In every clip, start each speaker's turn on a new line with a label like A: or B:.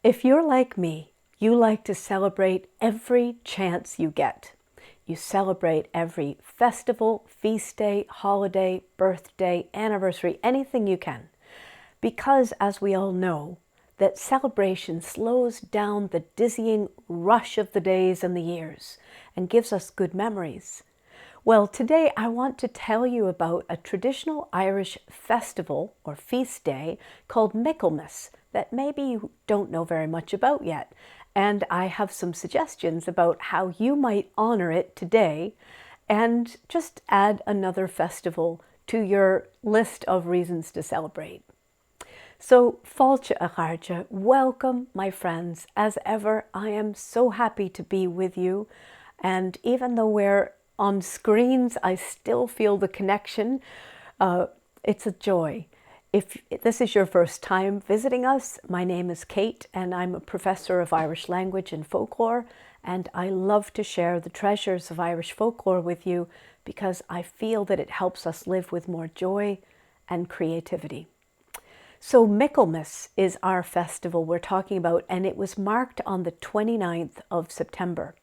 A: If you're like me, you like to celebrate every chance you get. You celebrate every festival, feast day, holiday, birthday, anniversary, anything you can. Because, as we all know, that celebration slows down the dizzying rush of the days and the years and gives us good memories. Well, today I want to tell you about a traditional Irish festival or feast day called Michaelmas that maybe you don't know very much about yet. And I have some suggestions about how you might honor it today and just add another festival to your list of reasons to celebrate. So, fáilte a chairde, welcome my friends. As ever, I am so happy to be with you. And even though we're on screens, I still feel the connection. It's a joy. If this is your first time visiting us, my name is Kate and I'm a professor of Irish language and folklore, and I love to share the treasures of Irish folklore with you because I feel that it helps us live with more joy and creativity. So Michaelmas is our festival we're talking about, and it was marked on the 29th of September.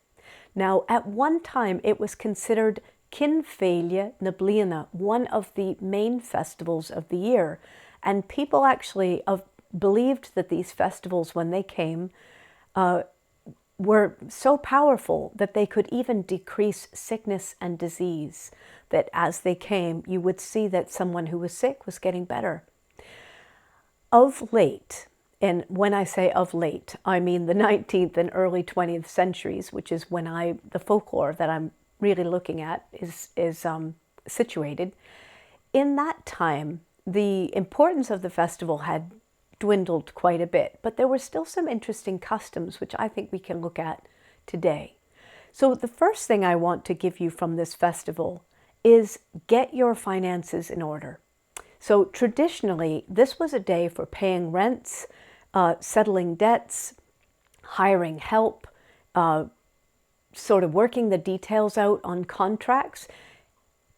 A: Now, at one time, it was considered Cuid Mhíchill Michael, one of the main festivals of the year. And people actually believed that these festivals, when they came, were so powerful that they could even decrease sickness and disease. That as they came, you would see that someone who was sick was getting better. Of late, and when I say of late, I mean the 19th and early 20th centuries, which is when the folklore that I'm really looking at is situated. In that time, the importance of the festival had dwindled quite a bit, but there were still some interesting customs which I think we can look at today. So the first thing I want to give you from this festival is get your finances in order. So traditionally, this was a day for paying rents, settling debts, hiring help, sort of working the details out on contracts,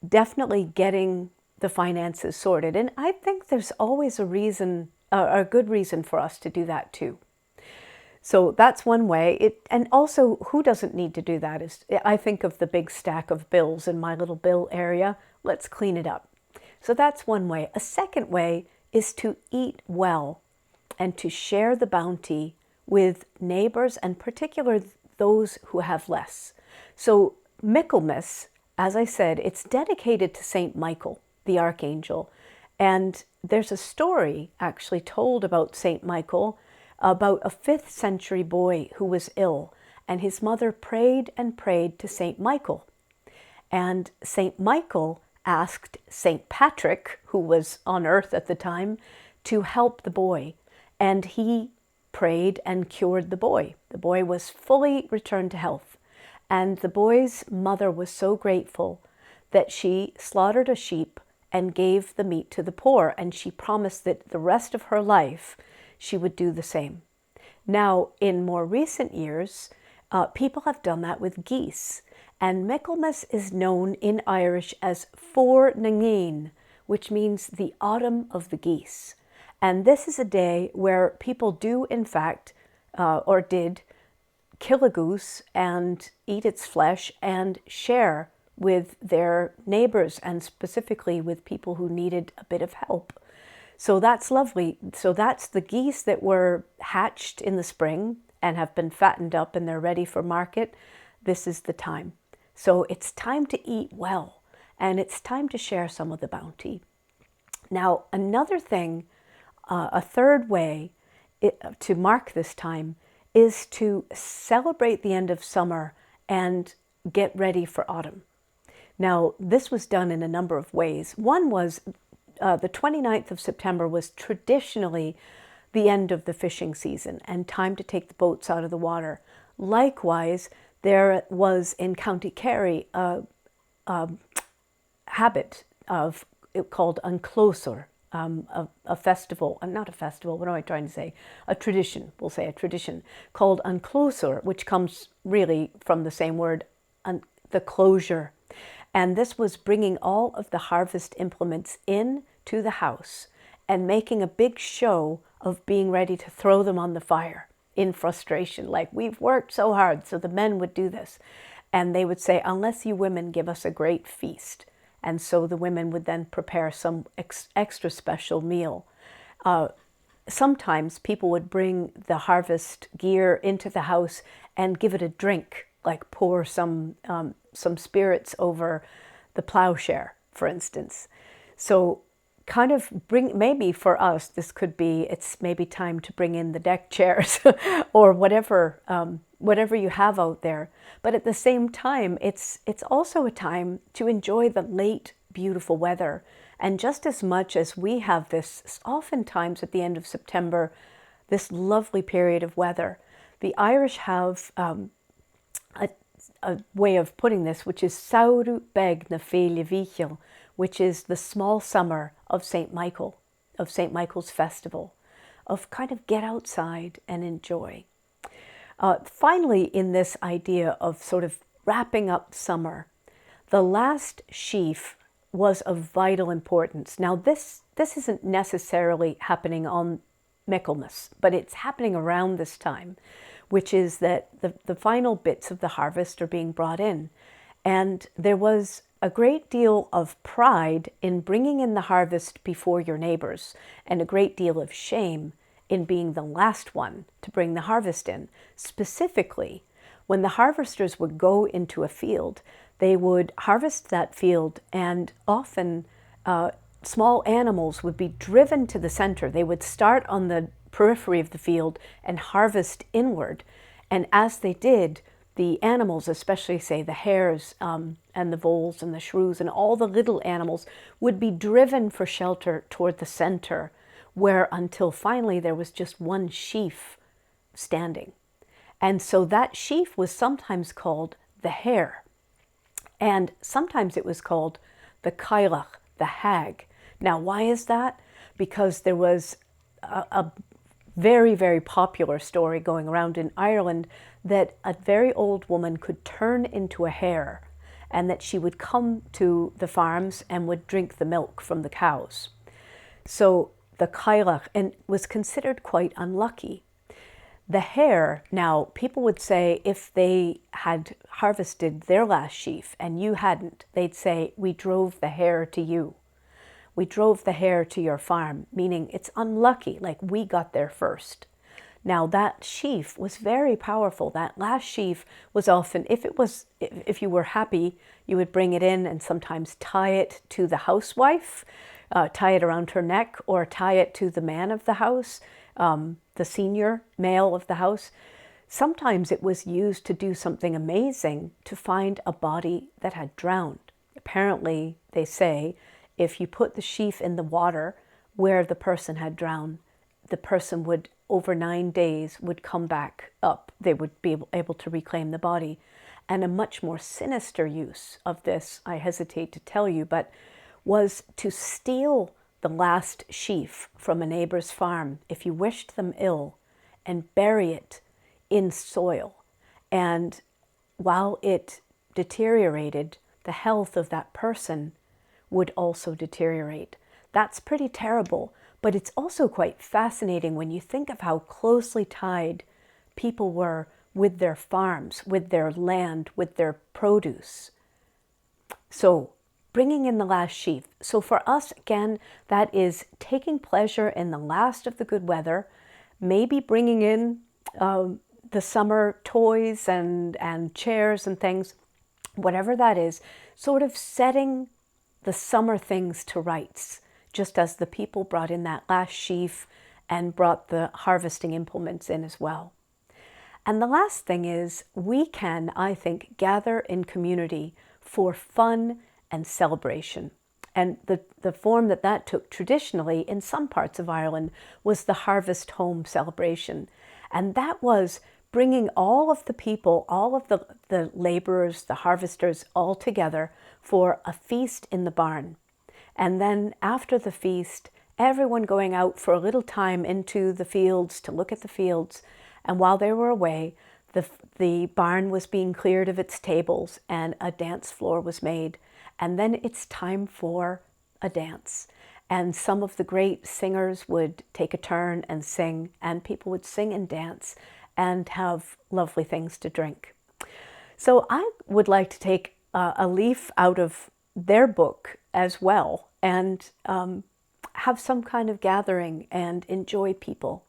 A: definitely getting the finances sorted. And I think there's always a reason, a good reason for us to do that too. So that's one way. And also, who doesn't need to do that? I think of the big stack of bills in my little bill area. Let's clean it up. So that's one way. A second way is to eat well and to share the bounty with neighbors, and particularly those who have less. So Michaelmas, as I said, it's dedicated to Saint Michael, the archangel. And there's a story actually told about Saint Michael, about a 5th century boy who was ill, and his mother prayed and prayed to Saint Michael. And Saint Michael asked Saint Patrick, who was on earth at the time, to help the boy. And he prayed and cured the boy. The boy was fully returned to health. And the boy's mother was so grateful that she slaughtered a sheep and gave the meat to the poor. And she promised that the rest of her life she would do the same. Now, in more recent years, people have done that with geese. And Michaelmas is known in Irish as Fómhar nGéan, which means the autumn of the geese. And this is a day where people do, in fact, or did, kill a goose and eat its flesh and share with their neighbors, and specifically with people who needed a bit of help. So that's lovely. So that's the geese that were hatched in the spring and have been fattened up and they're ready for market. This is the time. So it's time to eat well, and it's time to share some of the bounty. Now, another thing, a third way to mark this time is to celebrate the end of summer and get ready for autumn. Now, this was done in a number of ways. One was the 29th of September was traditionally the end of the fishing season and time to take the boats out of the water. Likewise, there was in County Kerry a habit of called closúr, a festival, not a festival, what am I trying to say? A tradition, we'll say a tradition, called closúr, which comes really from the same word, the closure. And this was bringing all of the harvest implements in to the house and making a big show of being ready to throw them on the fire. in frustration, like, we've worked so hard. So the men would do this. And they would say, unless you women give us a great feast. And so the women would then prepare some extra special meal. Sometimes people would bring the harvest gear into the house and give it a drink, like pour some spirits over the plowshare, for instance. So kind of maybe for us, this could be, it's maybe time to bring in the deck chairs or whatever you have out there. But at the same time, it's also a time to enjoy the late, beautiful weather. And just as much as we have this, oftentimes at the end of September, this lovely period of weather, the Irish have a way of putting this, which is Samhradh beag na féile Michil, which is the small summer of St. Michael, of St. Michael's festival, of kind of get outside and enjoy. Finally, in this idea of sort of wrapping up summer, the last sheaf was of vital importance. Now, this isn't necessarily happening on Michaelmas, but it's happening around this time, which is that the final bits of the harvest are being brought in. And there was a great deal of pride in bringing in the harvest before your neighbors, and a great deal of shame in being the last one to bring the harvest in. Specifically, when the harvesters would go into a field, they would harvest that field, and often small animals would be driven to the center. They would start on the periphery of the field and harvest inward. And as they did, the animals, especially say the hares and the voles and the shrews and all the little animals, would be driven for shelter toward the center, where until finally there was just one sheaf standing. And so that sheaf was sometimes called the hare, and sometimes it was called the cailleach, the hag. Now, why is that? Because there was a very, very popular story going around in Ireland that a very old woman could turn into a hare, and that she would come to the farms and would drink the milk from the cows. So the cailleach, and was considered quite unlucky. The hare, now, people would say if they had harvested their last sheaf and you hadn't, they'd say, we drove the hare to you. We drove the hare to your farm, meaning it's unlucky, like we got there first. Now that sheaf was very powerful. That last sheaf was often, if you were happy, you would bring it in and sometimes tie it to the housewife, tie it around her neck, or tie it to the man of the house, the senior male of the house. Sometimes it was used to do something amazing, to find a body that had drowned. Apparently, they say, if you put the sheaf in the water where the person had drowned, the person would, over 9 days, would come back up. They would be able to reclaim the body. And a much more sinister use of this, I hesitate to tell you, but was to steal the last sheaf from a neighbor's farm, if you wished them ill, and bury it in soil. And while it deteriorated, the health of that person would also deteriorate. That's pretty terrible, but it's also quite fascinating when you think of how closely tied people were with their farms, with their land, with their produce. So bringing in the last sheaf. So for us, again, that is taking pleasure in the last of the good weather, maybe bringing in the summer toys and chairs and things, whatever that is, sort of setting the summer things to rights, just as the people brought in that last sheaf and brought the harvesting implements in as well. And the last thing is, we can, I think, gather in community for fun and celebration. And the form that took traditionally in some parts of Ireland was the harvest home celebration. And that was bringing all of the people, all of the laborers, the harvesters, all together for a feast in the barn. And then after the feast, everyone going out for a little time into the fields to look at the fields. And while they were away, the barn was being cleared of its tables and a dance floor was made. And then it's time for a dance. And some of the great singers would take a turn and sing, and people would sing and dance. and have lovely things to drink. So I would like to take a leaf out of their book as well and have some kind of gathering and enjoy people.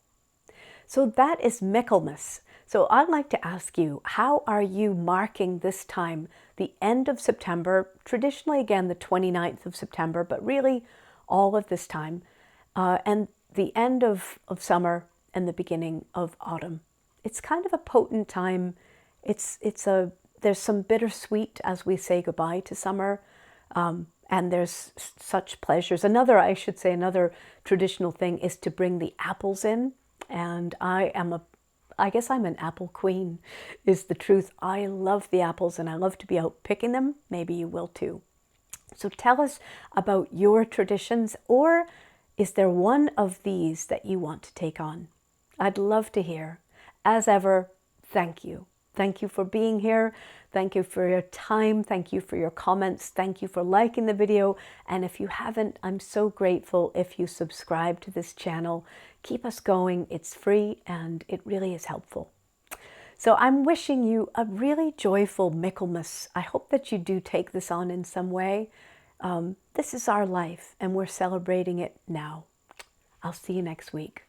A: So that is Michaelmas. So I'd like to ask you, how are you marking this time, the end of September, traditionally again the 29th of September, but really all of this time, and the end of summer and the beginning of autumn. It's kind of a potent time. There's some bittersweet as we say goodbye to summer, and there's such pleasures. Another traditional thing is to bring the apples in, and I guess I'm an apple queen, is the truth. I love the apples and I love to be out picking them. Maybe you will too. So tell us about your traditions, or is there one of these that you want to take on? I'd love to hear. As ever, thank you. Thank you for being here. Thank you for your time. Thank you for your comments. Thank you for liking the video. And if you haven't, I'm so grateful if you subscribe to this channel. Keep us going. It's free and it really is helpful. So I'm wishing you a really joyful Michaelmas. I hope that you do take this on in some way. This is our life and we're celebrating it now. I'll see you next week.